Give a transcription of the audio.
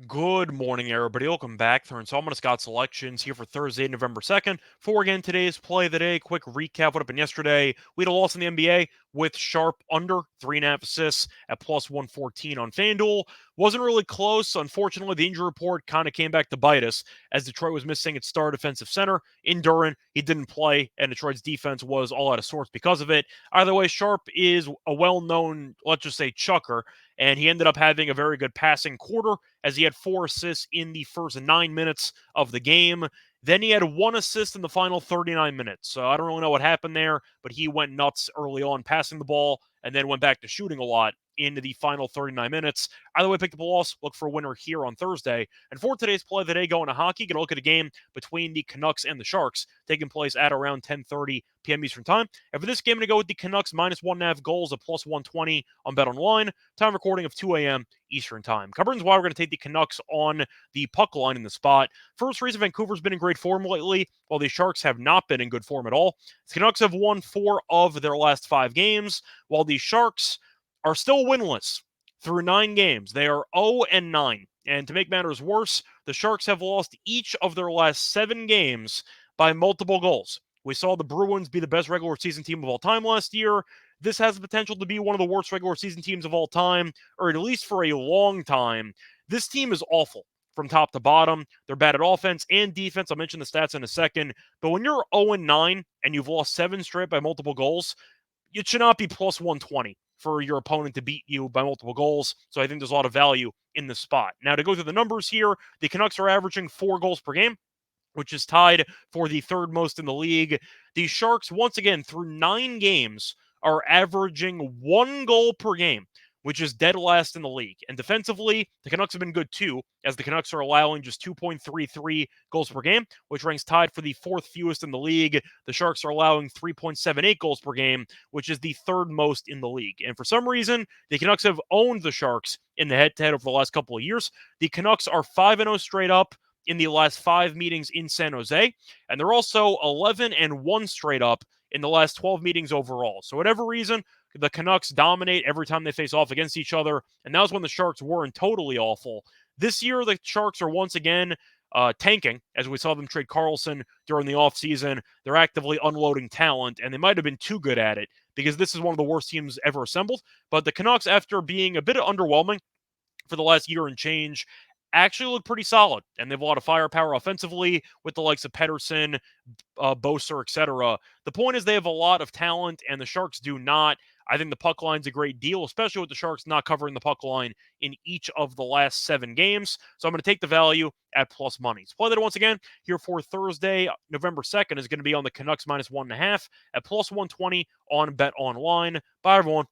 Good morning, everybody. Welcome back. Through installment of Scott Selections here for Thursday, November 2nd. For again, today's play of the day. Quick recap what happened yesterday. We had a loss in the NBA with Sharp under 3.5 assists at plus 114 on FanDuel. Wasn't really close. Unfortunately, the injury report kind of came back to bite us as Detroit was missing its star defensive center in Duran. He didn't play, and Detroit's defense was all out of sorts because of it. Either way, Sharp is a well-known, let's just say, chucker, and he ended up having a very good passing quarter as he had 4 assists in the first 9 minutes of the game. Then he had 1 assist in the final 39 minutes. So I don't really know what happened there, but he went nuts early on passing the ball and then went back to shooting a lot into the final 39 minutes. Either way, pick up a loss. Look for a winner here on Thursday. And for today's play of the day, going to hockey, going to look at a game between the Canucks and the Sharks, taking place at around 10:30 p.m. Eastern Time. And for this game, I'm going to go with the Canucks minus 1.5 goals at plus 120 on Bet Online. Time recording of 2 a.m. Eastern Time. Covering why we're going to take the Canucks on the puck line in the spot. First reason, Vancouver's been in great form lately, while the Sharks have not been in good form at all. The Canucks have won 4 of their last 5 games, while the Sharks are still winless through 9 games. They are 0-9. And to make matters worse, the Sharks have lost each of their last 7 games by multiple goals. We saw the Bruins be the best regular season team of all time last year. This has the potential to be one of the worst regular season teams of all time, or at least for a long time. This team is awful from top to bottom. They're bad at offense and defense. I'll mention the stats in a second. But when you're 0-9 and you've lost 7 straight by multiple goals, it should not be plus 120 for your opponent to beat you by multiple goals. So I think there's a lot of value in this spot. Now, to go through the numbers here, the Canucks are averaging 4 goals per game, which is tied for the third most in the league. The Sharks, once again, through 9 games, are averaging 1 goal per game, which is dead last in the league. And defensively, the Canucks have been good too, as the Canucks are allowing just 2.33 goals per game, which ranks tied for the 4th fewest in the league. The Sharks are allowing 3.78 goals per game, which is the 3rd most in the league. And for some reason, the Canucks have owned the Sharks in the head-to-head over the last couple of years. The Canucks are 5-0 straight up in the last 5 meetings in San Jose, and they're also 11-1 straight up in the last 12 meetings overall. So whatever reason, the Canucks dominate every time they face off against each other, and that was when the Sharks weren't totally awful. This year, the Sharks are once again tanking, as we saw them trade Carlson during the offseason. They're actively unloading talent, and they might have been too good at it because this is one of the worst teams ever assembled. But the Canucks, after being a bit underwhelming for the last year and change, actually look pretty solid, and they have a lot of firepower offensively with the likes of Pettersson, Boser, etc. The point is they have a lot of talent, and the Sharks do not. I think the puck line's a great deal, especially with the Sharks not covering the puck line in each of the last 7 games. So I'm going to take the value at plus money. So play that once again here for Thursday, November 2nd is going to be on the Canucks minus 1.5 at plus 120 on Bet Online. Bye, everyone.